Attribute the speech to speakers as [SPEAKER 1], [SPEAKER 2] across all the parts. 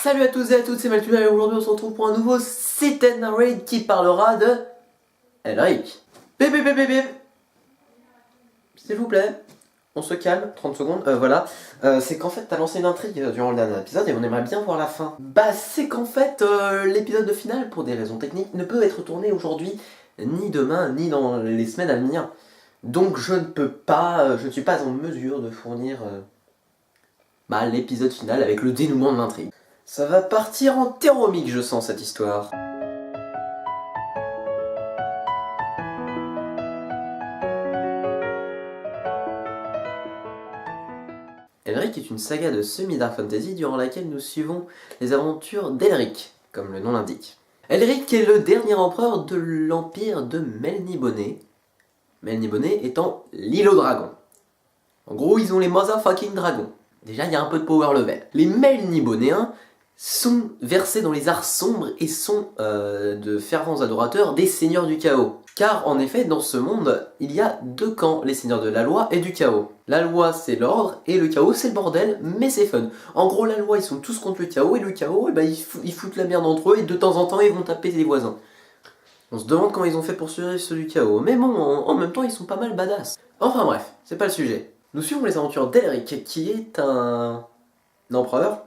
[SPEAKER 1] Salut à tous et à toutes, c'est Maltuna et aujourd'hui on se retrouve pour un nouveau Sit and Read qui parlera de Elric. Bip bip bip bip bip. S'il vous plaît, on se calme, 30 secondes, voilà. C'est qu'en fait t'as lancé une intrigue durant le dernier épisode et on aimerait bien voir la fin. Bah c'est qu'en fait l'épisode final, pour des raisons techniques, ne peut être tourné aujourd'hui, ni demain, ni dans les semaines à venir. Donc je ne peux pas, je ne suis pas en mesure de fournir l'épisode final avec le dénouement de l'intrigue. Ça va partir en théromique, je sens, cette histoire. Elric est une saga de semi-dark fantasy durant laquelle nous suivons les aventures d'Elric, comme le nom l'indique. Elric est le dernier empereur de l'empire de Melniboné. Melniboné étant l'île aux dragons. En gros, ils ont les motherfucking dragons. Déjà, il y a un peu de power level. Les Melnibonéens sont versés dans les arts sombres et sont de fervents adorateurs des seigneurs du chaos. Car en effet, dans ce monde, il y a deux camps, les seigneurs de la loi et du chaos. La loi, c'est l'ordre, et le chaos, c'est le bordel, mais c'est fun. En gros, la loi, ils sont tous contre le chaos, et le chaos, ils foutent la merde entre eux, et de temps en temps, ils vont taper les voisins. On se demande comment ils ont fait pour survivre ceux du chaos, mais bon, en même temps, ils sont pas mal badass. Enfin bref, c'est pas le sujet. Nous suivons les aventures d'Elric, qui est un empereur,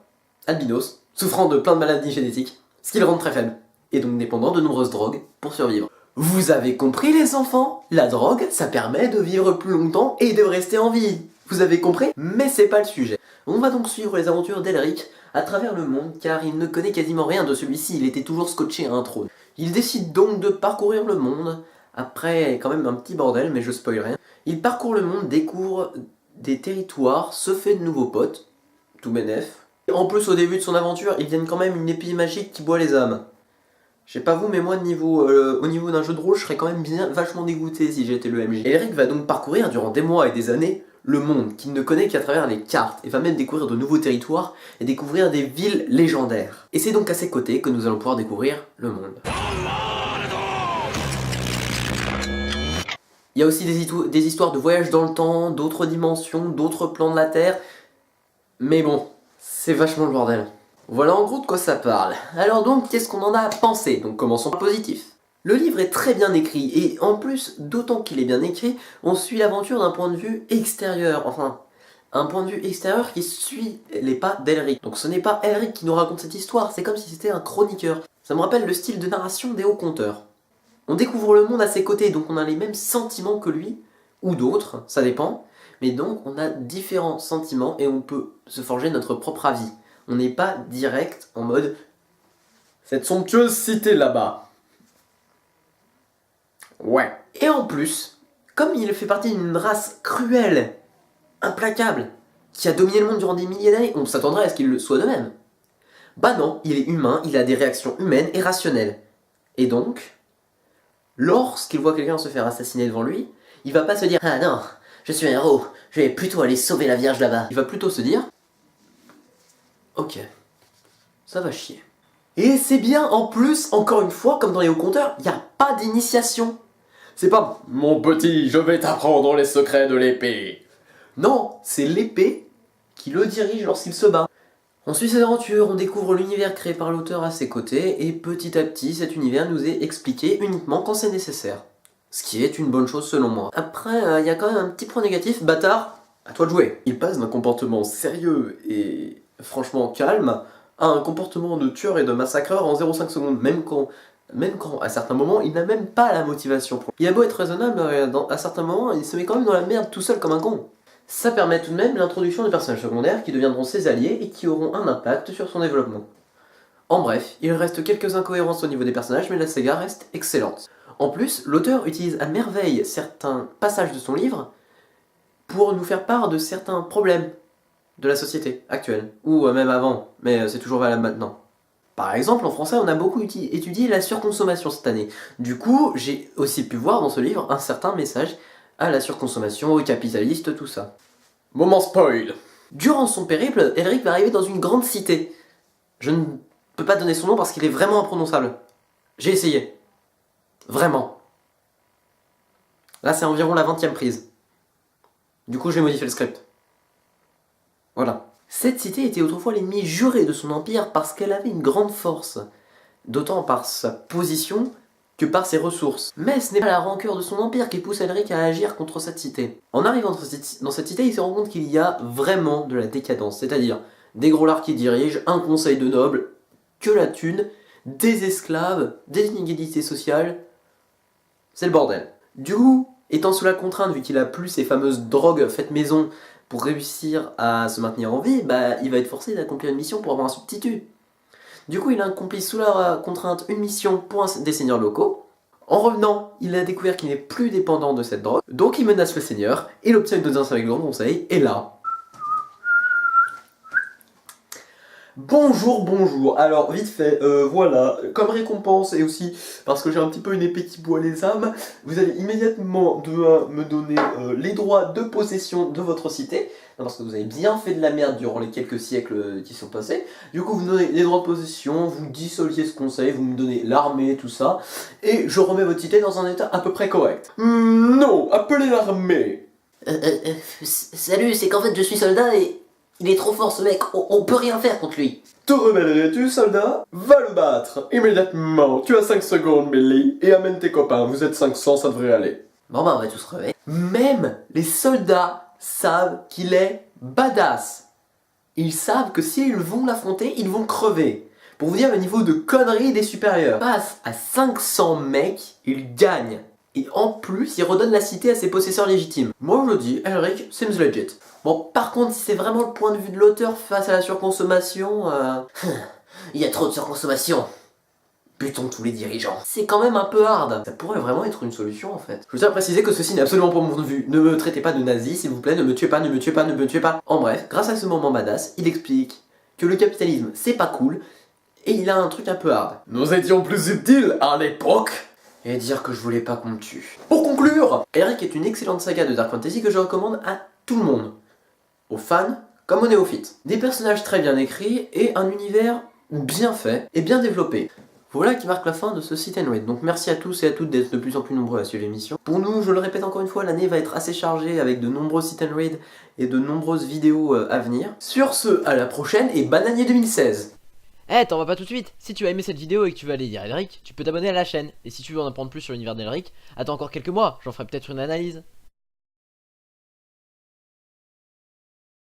[SPEAKER 1] albinos, souffrant de plein de maladies génétiques, ce qui le rend très faible, et donc dépendant de nombreuses drogues pour survivre. Vous avez compris les enfants? La drogue, ça permet de vivre plus longtemps et de rester en vie. Vous avez compris? Mais c'est pas le sujet. On va donc suivre les aventures d'Elric à travers le monde, car il ne connaît quasiment rien de celui-ci, il était toujours scotché à un trône. Il décide donc de parcourir le monde, après quand même un petit bordel, mais je spoil rien. Il parcourt le monde, découvre des territoires, se fait de nouveaux potes, tout bénef. En plus, au début de son aventure, il gagne quand même une épée magique qui boit les âmes. Je sais pas vous, mais moi, au niveau d'un jeu de rôle, je serais quand même vachement dégoûté si j'étais le MJ. Elric va donc parcourir durant des mois et des années le monde, qu'il ne connaît qu'à travers les cartes, et va même découvrir de nouveaux territoires et découvrir des villes légendaires. Et c'est donc à ses côtés que nous allons pouvoir découvrir le monde. Il y a aussi des histoires de voyage dans le temps, d'autres dimensions, d'autres plans de la Terre, mais bon, c'est vachement le bordel. Voilà en gros de quoi ça parle. Alors donc, qu'est-ce qu'on en a pensé? Donc commençons par positif. Le livre est très bien écrit, et en plus, d'autant qu'il est bien écrit, on suit l'aventure d'un point de vue extérieur. Enfin, un point de vue extérieur qui suit les pas d'Elric. Donc ce n'est pas Elric qui nous raconte cette histoire, c'est comme si c'était un chroniqueur. Ça me rappelle le style de narration des hauts conteurs. On découvre le monde à ses côtés, donc on a les mêmes sentiments que lui, ou d'autres, ça dépend. Mais donc on a différents sentiments et on peut se forger notre propre avis. On n'est pas direct en mode cette somptueuse cité là-bas. Ouais. Et en plus, comme il fait partie d'une race cruelle, implacable, qui a dominé le monde durant des milliers d'années, on s'attendrait à ce qu'il le soit de même. Bah non, il est humain, il a des réactions humaines et rationnelles. Et donc, lorsqu'il voit quelqu'un se faire assassiner devant lui, il va pas se dire « Ah non, je suis un héros, je vais plutôt aller sauver la Vierge là-bas ». Il va plutôt se dire « Ok, ça va chier ». Et c'est bien, en plus, encore une fois, comme dans les hauts compteurs, il n'y a pas d'initiation. C'est pas « Mon petit, je vais t'apprendre les secrets de l'épée ». Non, c'est l'épée qui le dirige lorsqu'il se bat. On suit ses aventures, on découvre l'univers créé par l'auteur à ses côtés, et petit à petit, cet univers nous est expliqué uniquement quand c'est nécessaire. Ce qui est une bonne chose selon moi. Après, il y a quand même un petit point négatif, bâtard, à toi de jouer. Il passe d'un comportement sérieux et franchement calme à un comportement de tueur et de massacreur en 0,5 secondes, même quand, à certains moments, il n'a même pas la motivation. Il a beau être raisonnable, à certains moments, il se met quand même dans la merde tout seul comme un con. Ça permet tout de même l'introduction de personnages secondaires qui deviendront ses alliés et qui auront un impact sur son développement. En bref, il reste quelques incohérences au niveau des personnages, mais la saga reste excellente. En plus, l'auteur utilise à merveille certains passages de son livre pour nous faire part de certains problèmes de la société actuelle, ou même avant, mais c'est toujours valable maintenant. Par exemple, en français, on a beaucoup étudié la surconsommation cette année. Du coup, j'ai aussi pu voir dans ce livre un certain message à la surconsommation, aux capitalistes, tout ça. Moment spoil. Durant son périple, Elric va arriver dans une grande cité. Je ne peux pas donner son nom parce qu'il est vraiment imprononçable. J'ai essayé. Vraiment. Là, c'est environ la 20e prise. Du coup, j'ai modifié le script. Voilà. Cette cité était autrefois l'ennemi juré de son empire parce qu'elle avait une grande force, d'autant par sa position que par ses ressources. Mais ce n'est pas la rancœur de son empire qui pousse Elric à agir contre cette cité. En arrivant dans cette cité, il se rend compte qu'il y a vraiment de la décadence, c'est-à-dire des gros lards qui dirigent, un conseil de nobles, que la thune, des esclaves, des inégalités sociales. C'est le bordel. Du coup, étant sous la contrainte, vu qu'il a plus ces fameuses drogues faites maison pour réussir à se maintenir en vie, il va être forcé d'accomplir une mission pour avoir un substitut. Du coup, il a accompli sous la contrainte une mission pour des seigneurs locaux. En revenant, il a découvert qu'il n'est plus dépendant de cette drogue, donc il menace le seigneur, il obtient une audience avec le grand conseil, et là... Bonjour, alors vite fait, voilà, comme récompense et aussi parce que j'ai un petit peu une épée qui boit les âmes, vous allez immédiatement me donner les droits de possession de votre cité, parce que vous avez bien fait de la merde durant les quelques siècles qui sont passés. Du coup vous me donnez les droits de possession, vous dissoliez ce conseil, vous me donnez l'armée, tout ça, et je remets votre cité dans un état à peu près correct. Non, appelez l'armée.
[SPEAKER 2] Salut, c'est qu'en fait je suis soldat et... Il est trop fort ce mec, on peut rien faire contre lui.
[SPEAKER 1] Te rebellerais-tu, soldat? Va le battre, immédiatement. Tu as 5 secondes, Billy, et amène tes copains. Vous êtes 500, ça devrait aller.
[SPEAKER 2] Bon on va tous crever.
[SPEAKER 1] Même les soldats savent qu'il est badass. Ils savent que s'ils vont l'affronter, ils vont crever. Pour vous dire le niveau de connerie des supérieurs. Passe à 500 mecs, il gagne. Et en plus, il redonne la cité à ses possesseurs légitimes. Moi je le dis, Elric seems legit. Bon, par contre, si c'est vraiment le point de vue de l'auteur face à la surconsommation...
[SPEAKER 2] Il y a trop de surconsommation.
[SPEAKER 1] Butons tous les dirigeants. C'est quand même un peu hard. Ça pourrait vraiment être une solution en fait. Je tiens à préciser que ceci n'est absolument pas mon point de vue. Ne me traitez pas de nazi, s'il vous plaît, ne me tuez pas, ne me tuez pas, ne me tuez pas. En bref, grâce à ce moment badass, il explique que le capitalisme c'est pas cool, et il a un truc un peu hard. Nous étions plus subtils à l'époque. Et dire que je voulais pas qu'on me tue. Pour conclure, Elric est une excellente saga de Dark Fantasy que je recommande à tout le monde. Aux fans comme aux néophytes. Des personnages très bien écrits et un univers bien fait et bien développé. Voilà qui marque la fin de ce Sit and Read. Donc merci à tous et à toutes d'être de plus en plus nombreux à suivre l'émission. Pour nous, je le répète encore une fois, l'année va être assez chargée avec de nombreux Sit and Read et de nombreuses vidéos à venir. Sur ce, à la prochaine et bonne année 2016.
[SPEAKER 3] T'en vas pas tout de suite. Si tu as aimé cette vidéo et que tu veux aller lire Elric, tu peux t'abonner à la chaîne. Et si tu veux en apprendre plus sur l'univers d'Elric, attends encore quelques mois, j'en ferai peut-être une analyse.